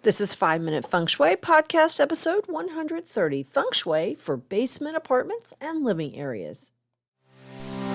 This is 5 Minute Feng Shui Podcast Episode 130, Feng Shui for Basement Apartments and Living Areas.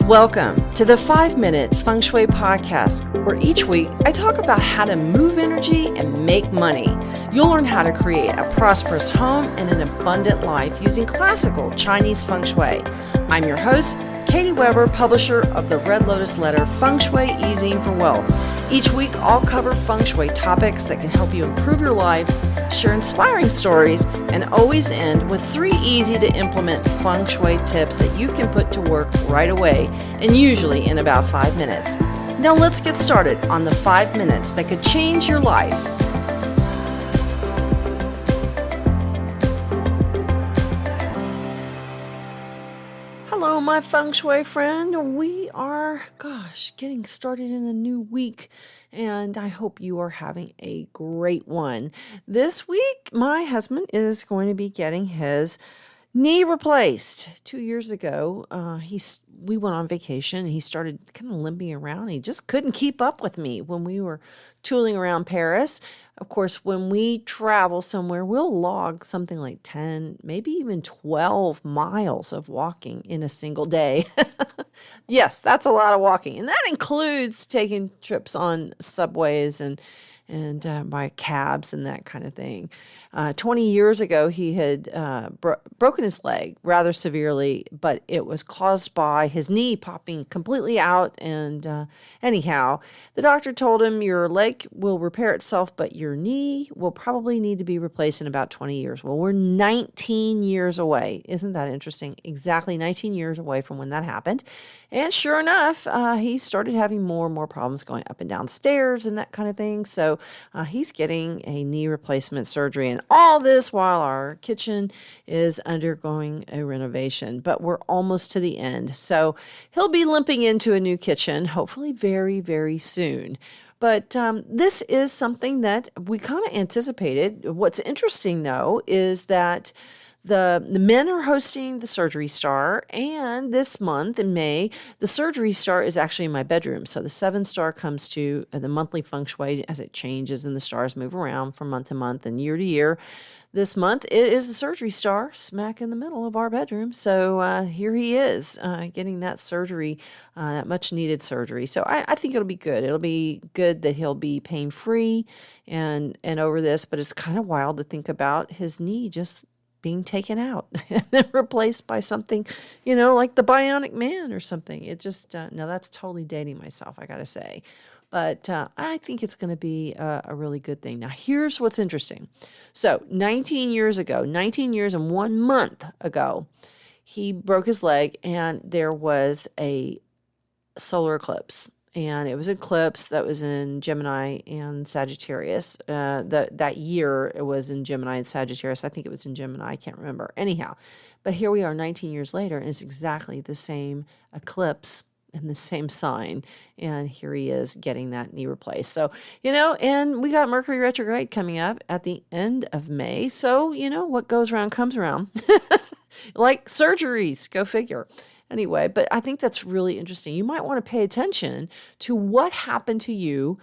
Welcome to the 5 Minute Feng Shui Podcast, where each week I talk about how to move energy and make money. You'll learn how to create a prosperous home and an abundant life using classical Chinese Feng Shui. I'm your host, Katie Weber, publisher of the Red Lotus Letter, Feng Shui Easing for Wealth. Each week, I'll cover Feng Shui topics that can help you improve your life, share inspiring stories, and always end with 3 easy-to-implement Feng Shui tips that you can put to work right away, and usually in about 5 minutes. Now let's get started on the 5 minutes that could change your life. Hello, my Feng Shui friend. We are, getting started in a new week, and I hope you are having a great one. This week, my husband is going to be getting his knee replaced. 2 years ago, we went on vacation, and he started kind of limping around. He just couldn't keep up with me when we were tooling around Paris. Of course, when we travel somewhere, we'll log something like 10, maybe even 12 miles of walking in a single day. Yes, that's a lot of walking. And that includes taking trips on subways and by cabs and that kind of thing. 20 years ago, he had broken his leg rather severely, but it was caused by his knee popping completely out. And anyhow, the doctor told him, your leg will repair itself, but your knee will probably need to be replaced in about 20 years. Well, we're 19 years away. Isn't that interesting? Exactly 19 years away from when that happened. And sure enough, he started having more and more problems going up and down stairs and that kind of thing. So he's getting a knee replacement surgery, and all this while our kitchen is undergoing a renovation, but we're almost to the end. So he'll be limping into a new kitchen, hopefully very, very soon. But this is something that we kind of anticipated. What's interesting, though, is that the men are hosting the Surgery Star, and this month in May, the Surgery Star is actually in my bedroom. So the 7-star comes to the monthly Feng Shui as it changes, and the stars move around from month to month and year to year. This month, it is the Surgery Star smack in the middle of our bedroom. So here he is getting that surgery, that much needed surgery. So I think it'll be good. It'll be good that he'll be pain-free and over this, but it's kind of wild to think about his knee just being taken out and then replaced by something, like the Bionic Man or something. It just, no, that's totally dating myself, I got to say. But I think it's going to be a really good thing. Now, here's what's interesting. So 19 years and 1 month ago, he broke his leg, and there was a solar eclipse. And it was an eclipse that was in Gemini and Sagittarius. That year, it was in Gemini and Sagittarius. I think it was in Gemini. I can't remember. Anyhow, but here we are 19 years later, and it's exactly the same eclipse in the same sign. And here he is getting that knee replaced. So, and we got Mercury Retrograde coming up at the end of May. So, what goes around comes around. Like surgeries, go figure. Anyway, but I think that's really interesting. You might want to pay attention to what happened to you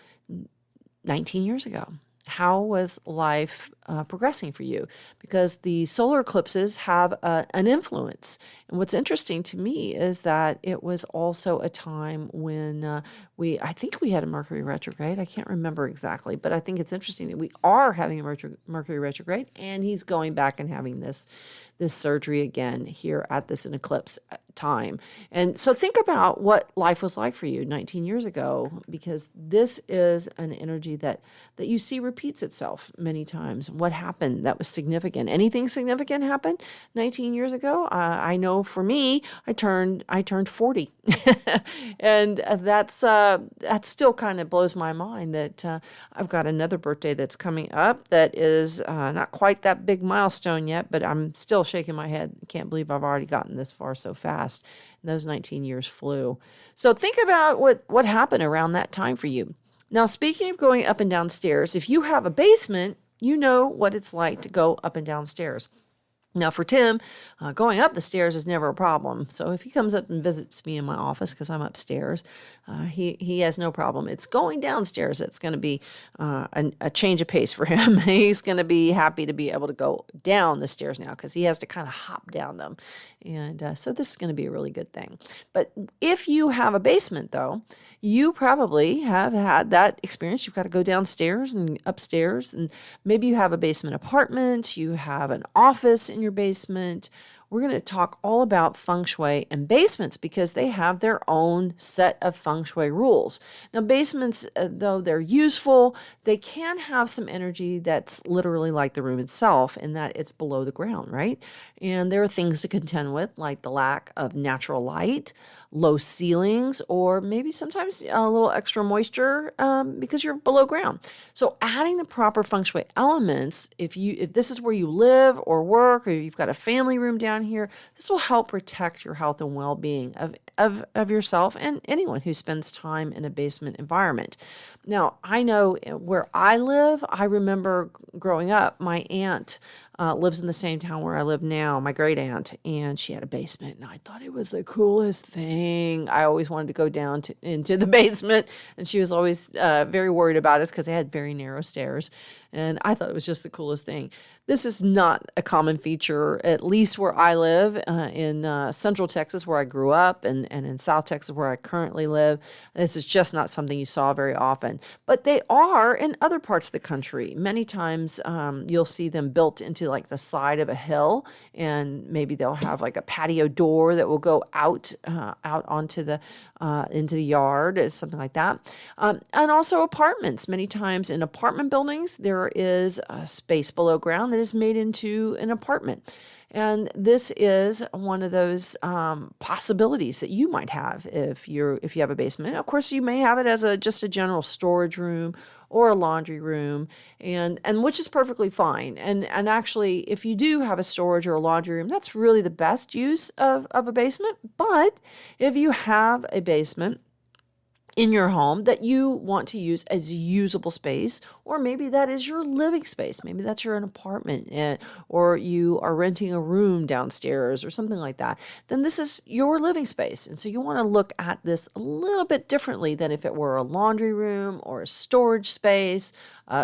19 years ago. How was life progressing for you? Because the solar eclipses have an influence. And what's interesting to me is that it was also a time when I think we had a Mercury retrograde. I can't remember exactly, but I think it's interesting that we are having a Mercury retrograde, and he's going back and having this surgery again here at this eclipse time. And so think about what life was like for you 19 years ago, because this is an energy that you see repeats itself many times. What happened that was significant? Anything significant happened 19 years ago? I know for me, I turned 40. And that still kind of blows my mind that I've got another birthday that's coming up that is not quite that big milestone yet, but I'm still shaking my head. Can't believe I've already gotten this far so fast. And those 19 years flew. So think about what happened around that time for you. Now, speaking of going up and down stairs, if you have a basement, you know what it's like to go up and down stairs. Now for Tim, going up the stairs is never a problem. So if he comes up and visits me in my office because I'm upstairs, he has no problem. It's going downstairs that's going to be a change of pace for him. He's going to be happy to be able to go down the stairs now because he has to kind of hop down them. And so this is going to be a really good thing. But if you have a basement, though, you probably have had that experience. You've got to go downstairs and upstairs, and maybe you have a basement apartment, you have an office in your basement. We're going to talk all about Feng Shui and basements because they have their own set of Feng Shui rules. Now, basements, though they're useful, they can have some energy that's literally like the room itself in that it's below the ground, right? And there are things to contend with, like the lack of natural light, low ceilings, or maybe sometimes a little extra moisture because you're below ground. So adding the proper Feng Shui elements, if this is where you live or work, or you've got a family room down here, this will help protect your health and well-being of yourself and anyone who spends time in a basement environment. Now, I know where I live, I remember growing up, my aunt lives in the same town where I live now, my great aunt, and she had a basement, and I thought it was the coolest thing. I always wanted to go down into the basement, and she was always very worried about us because they had very narrow stairs, and I thought it was just the coolest thing. This is not a common feature, at least where I live in Central Texas, where I grew up, and in South Texas, where I currently live. This is just not something you saw very often. But they are in other parts of the country. Many times you'll see them built into like the side of a hill, and maybe they'll have like a patio door that will go out onto into the yard, or something like that. And also apartments. Many times in apartment buildings, there is a space below ground that is made into an apartment. And this is one of those possibilities that you might have if you have a basement. Of course, you may have it as just a general storage room or a laundry room, and which is perfectly fine. And actually, if you do have a storage or a laundry room, that's really the best use of a basement. But if you have a basement in your home that you want to use as usable space, or maybe that is your living space. Maybe that's your apartment, or you are renting a room downstairs or something like that. Then this is your living space. And so you want to look at this a little bit differently than if it were a laundry room or a storage space.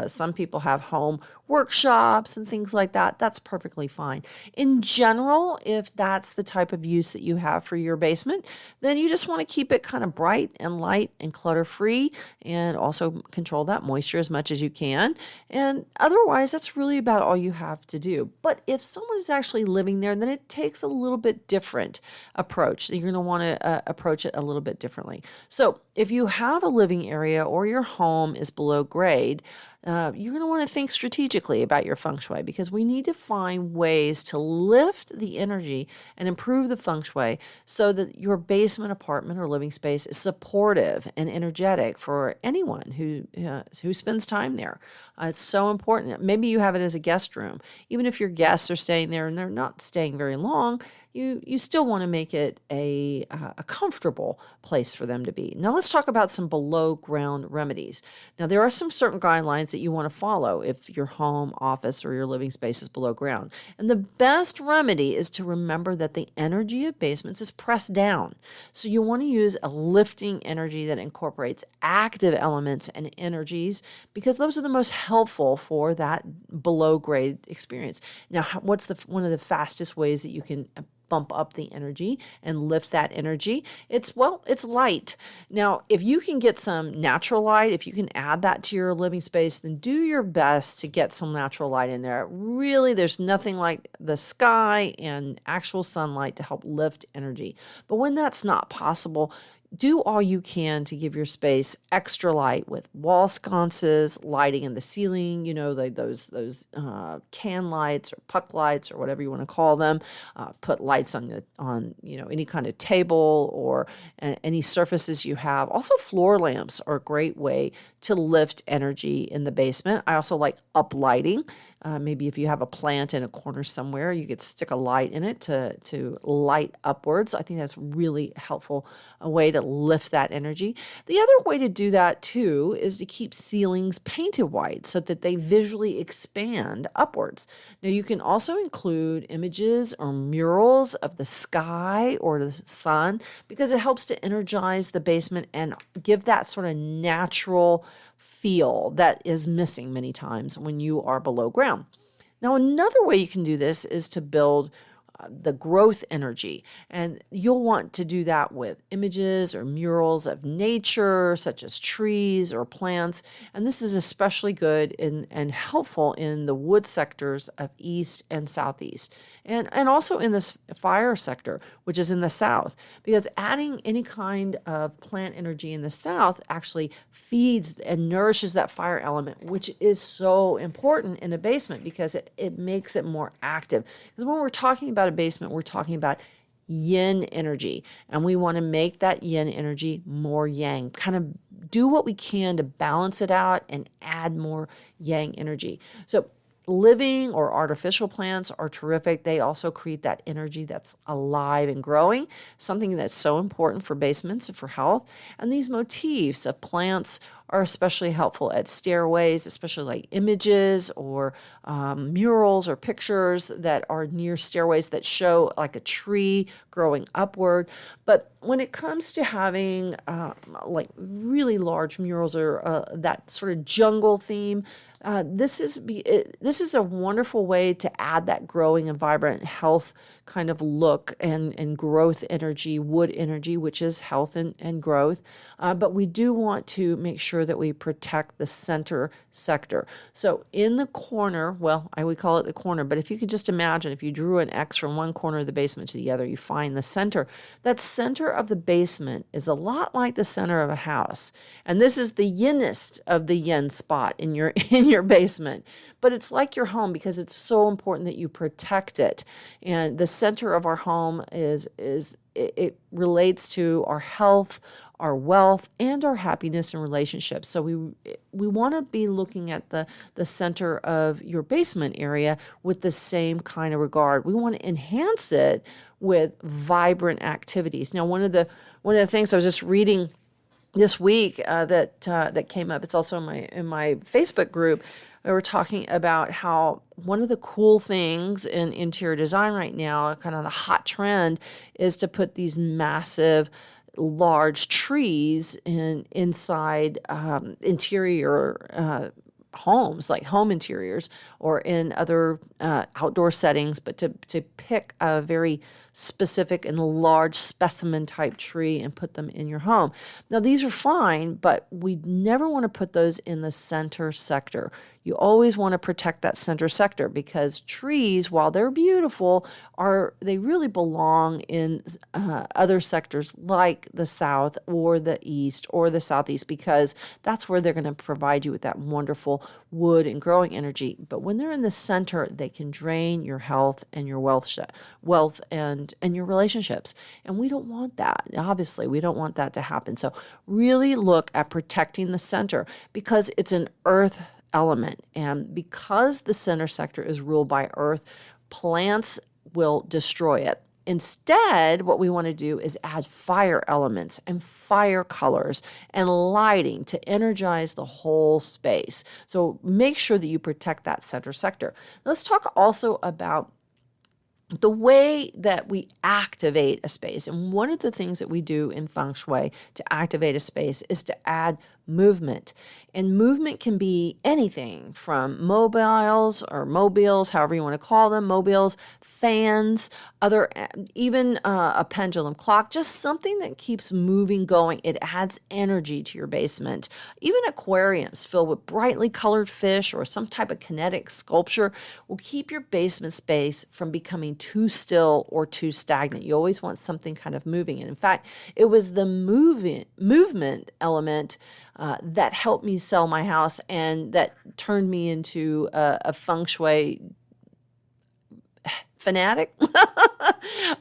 Some people have home workshops and things like that. That's perfectly fine. In general, if that's the type of use that you have for your basement, then you just want to keep it kind of bright and light and clutter-free, and also control that moisture as much as you can. And otherwise, that's really about all you have to do. But if someone is actually living there, then it takes a little bit different approach. You're going to want to approach it a little bit differently. So if you have a living area or your home is below grade, you're going to want to think strategically about your feng shui, because we need to find ways to lift the energy and improve the feng shui so that your basement, apartment, or living space is supportive and energetic for anyone who spends time there. It's so important. Maybe you have it as a guest room. Even if your guests are staying there and they're not staying very long, you still want to make it a comfortable place for them to be. Now let's talk about some below ground remedies. Now there are some certain guidelines that you want to follow if your home, office, or your living space is below ground. And the best remedy is to remember that the energy of basements is pressed down. So you want to use a lifting energy that incorporates active elements and energies, because those are the most helpful for that below grade experience. Now, what's one of the fastest ways that you can bump up the energy and lift that energy? It's light. Now, if you can get some natural light, if you can add that to your living space, then do your best to get some natural light in there. Really, there's nothing like the sky and actual sunlight to help lift energy. But when that's not possible, do all you can to give your space extra light with wall sconces, lighting in the ceiling, those can lights or puck lights or whatever you want to call them. Put lights on any kind of table or any surfaces you have. Also, floor lamps are a great way to lift energy in the basement. I also like up lighting. Maybe if you have a plant in a corner somewhere, you could stick a light in it to light upwards. I think that's really helpful, a way to lift that energy. The other way to do that too is to keep ceilings painted white so that they visually expand upwards. Now you can also include images or murals of the sky or the sun because it helps to energize the basement and give that sort of natural feel that is missing many times when you are below ground. Now, another way you can do this is to build the growth energy. And you'll want to do that with images or murals of nature, such as trees or plants. And this is especially good and helpful in the wood sectors of east and southeast. And also in this fire sector, which is in the south, because adding any kind of plant energy in the south actually feeds and nourishes that fire element, which is so important in a basement because it makes it more active. Because when we're talking about a basement, we're talking about yin energy, and we want to make that yin energy more yang, kind of do what we can to balance it out and add more yang energy. So living or artificial plants are terrific. They also create that energy that's alive and growing, something that's so important for basements and for health. And these motifs of plants are especially helpful at stairways, especially like images or murals or pictures that are near stairways that show like a tree growing upward. But when it comes to having like really large murals or that sort of jungle theme, this is a wonderful way to add that growing and vibrant health kind of look and growth energy, wood energy, which is health and growth. But we do want to make sure that we protect the center sector. So in the corner, well, I would call it the corner, but if you could just imagine if you drew an X from one corner of the basement to the other, you find the center. That center of the basement is a lot like the center of a house. And this is the yinnest of the yin spot in your basement. But it's like your home because it's so important that you protect it. And the center of our home it relates to our health, our wealth, and our happiness and relationships. So we want to be looking at the center of your basement area with the same kind of regard. We want to enhance it with vibrant activities. Now, one of the things I was just reading this week that came up, it's also in my Facebook group. We were talking about how one of the cool things in interior design right now, kind of the hot trend, is to put these massive, large trees inside interior homes, like home interiors, or in other outdoor settings, but to pick a very specific and large specimen type tree and put them in your home. Now, these are fine, but we never want to put those in the center sector. You always want to protect that center sector because trees, while they're beautiful, they really belong in other sectors like the south or the east or the southeast, because that's where they're going to provide you with that wonderful wood and growing energy. But when they're in the center, they can drain your health and your wealth and your relationships. And we don't want that. Obviously, we don't want that to happen. So really look at protecting the center because it's an earth element. And because the center sector is ruled by earth, plants will destroy it. Instead, what we want to do is add fire elements and fire colors and lighting to energize the whole space. So make sure that you protect that center sector. Let's talk also about the way that we activate a space. And one of the things that we do in Feng Shui to activate a space is to add movement. And movement can be anything from mobiles, however you want to call them, mobiles, fans, even a pendulum clock, just something that keeps moving going. It adds energy to your basement. Even aquariums filled with brightly colored fish or some type of kinetic sculpture will keep your basement space from becoming too still or too stagnant. You always want something kind of moving. And in fact, it was the movement element that helped me sell my house and that turned me into a Feng Shui fanatic.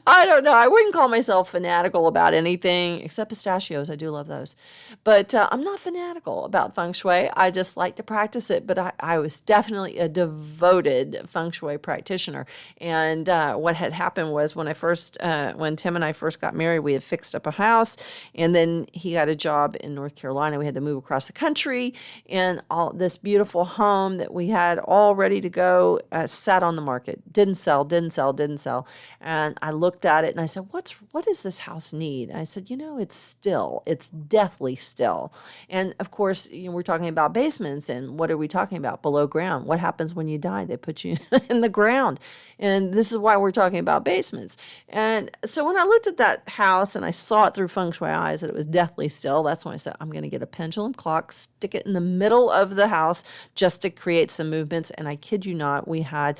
I don't know. I wouldn't call myself fanatical about anything except pistachios. I do love those. But I'm not fanatical about feng shui. I just like to practice it. But I was definitely a devoted feng shui practitioner. And what had happened was when Tim and I first got married, we had fixed up a house. And then he got a job in North Carolina. We had to move across the country. And all this beautiful home that we had all ready to go sat on the market. Didn't sell. And I looked at it and I said, what does this house need? And I said, it's still. It's deathly still. And of course, we're talking about basements, and what are we talking about? Below ground. What happens when you die? They put you in the ground. And this is why we're talking about basements. And so when I looked at that house and I saw it through feng shui eyes that it was deathly still, that's when I said, I'm going to get a pendulum clock, stick it in the middle of the house just to create some movements. And I kid you not, we had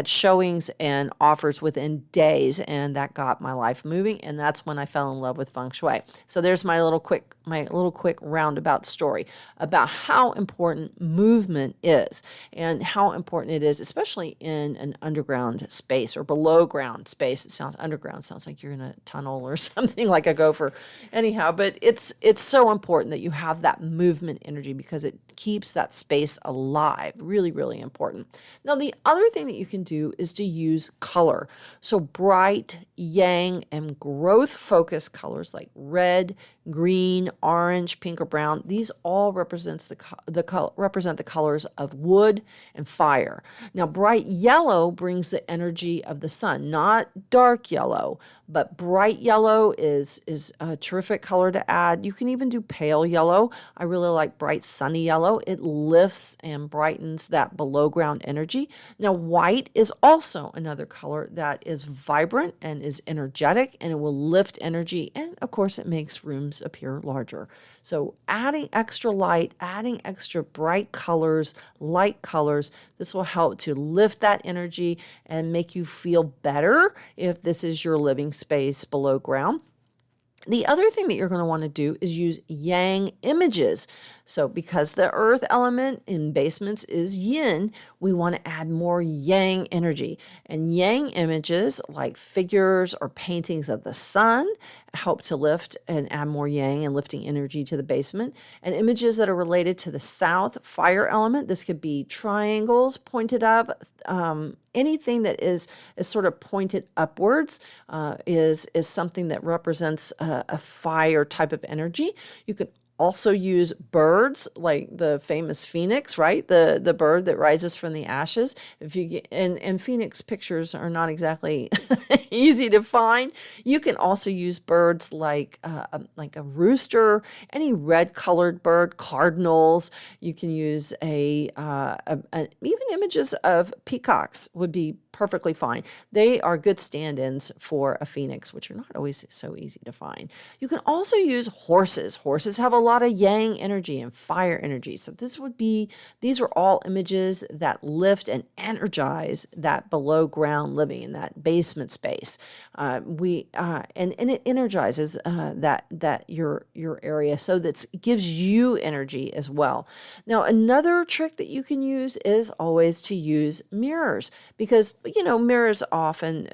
showings and offers within days, and that got my life moving. And that's when I fell in love with feng shui. So there's my little quick roundabout story about how important movement is and how important it is, especially in an underground space or below ground space. It sounds underground, sounds like you're in a tunnel or something like a gopher. Anyhow, but it's so important that you have that movement energy because it keeps that space alive. Really, really important. Now, the other thing that you can do is to use color. So bright, yang, and growth-focused colors like red, green, orange, pink, or brown. These all represent the colors of wood and fire. Now, bright yellow brings the energy of the sun, not dark yellow, but bright yellow is a terrific color to add. You can even do pale yellow. I really like bright sunny yellow. It lifts and brightens that below ground energy. Now, white is also another color that is vibrant and is energetic, and it will lift energy. And of course, it makes rooms appear larger. So adding extra light, adding extra bright colors, light colors, this will help to lift that energy and make you feel better if this is your living space below ground. The other thing that you're going to want to do is use yang images. So because the earth element in basements is yin, we want to add more yang energy. And yang images like figures or paintings of the sun help to lift and add more yang and lifting energy to the basement. And images that are related to the south fire element, this could be triangles pointed up, anything that is sort of pointed upwards is something that represents a fire type of energy. You could also use birds like the famous phoenix, right? The bird that rises from the ashes. If you get, and phoenix pictures are not exactly easy to find. You can also use birds like a rooster, any red colored bird, cardinals. You can use even images of peacocks would be perfectly fine. They are good stand-ins for a phoenix, which are not always so easy to find. You can also use horses. Horses have a lot of yang energy and fire energy. So these are all images that lift and energize that below ground living in that basement space. And it energizes that your area, so that it gives you energy as well. Now, another trick that you can use is always to use mirrors, because mirrors often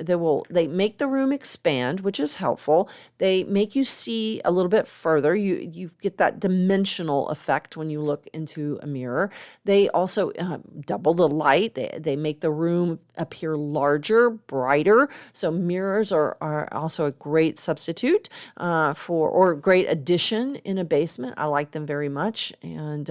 they make the room expand, which is helpful. They make you see a little bit further. You get that dimensional effect when you look into a mirror. They also double the light. They make the room appear larger, brighter. So mirrors are also a great substitute or a great addition in a basement. I like them very much, and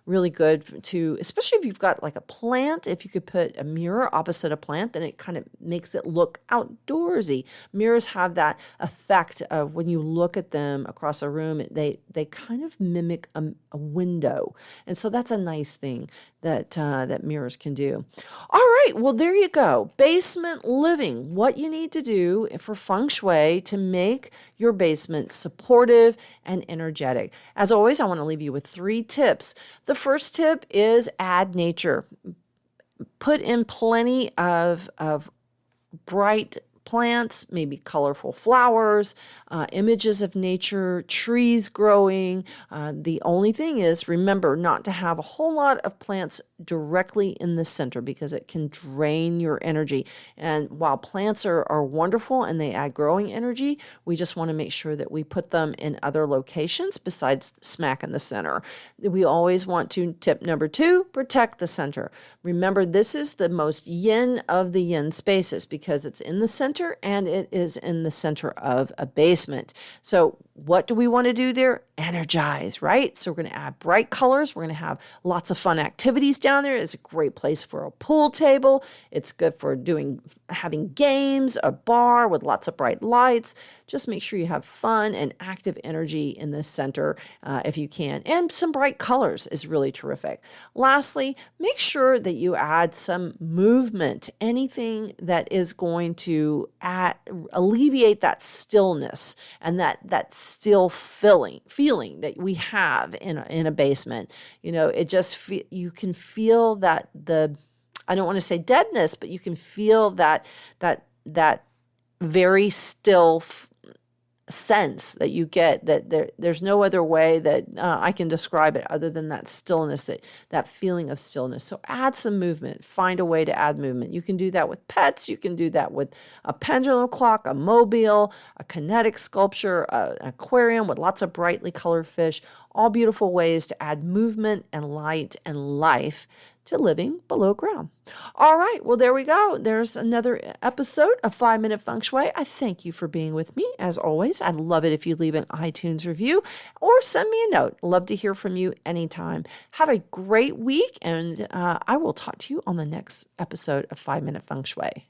really good to, especially if you've got like a plant. If you could put a mirror opposite a plant, then it kind of makes it look outdoorsy. Mirrors have that effect of when you look at them across a room, they kind of mimic a window. And so that's a nice thing that mirrors can do. All right, well, there you go. Basement living, what you need to do for feng shui to make your basement supportive and energetic. As always, I want to leave you with 3 tips. The first tip is add nature. Put in plenty of bright plants, maybe colorful flowers, images of nature, trees growing. The only thing is, remember not to have a whole lot of plants directly in the center because it can drain your energy. And while plants are wonderful and they add growing energy, we just want to make sure that we put them in other locations besides smack in the center. We always want to, tip number 2, protect the center. Remember, this is the most yin of the yin spaces because it's in the center and it is in the center of a basement. So what do we want to do there? Energize, right? So we're going to add bright colors. We're going to have lots of fun activities down there. It's a great place for a pool table. It's good for having games, a bar with lots of bright lights. Just make sure you have fun and active energy in the center if you can. And some bright colors is really terrific. Lastly, make sure that you add some movement, anything that is going to alleviate that stillness and that still feeling that we have in a basement. It just you can feel that I don't want to say deadness, but you can feel that very still sense that you get, that there's no other way that I can describe it other than that stillness, that feeling of stillness. So add some movement. Find a way to add movement. You can do that with pets. You can do that with a pendulum clock, a mobile, a kinetic sculpture, an aquarium with lots of brightly colored fish. All beautiful ways to add movement and light and life to living below ground. All right, well, there we go. There's another episode of 5-Minute Feng Shui. I thank you for being with me. As always, I'd love it if you leave an iTunes review or send me a note. Love to hear from you anytime. Have a great week, and I will talk to you on the next episode of 5-Minute Feng Shui.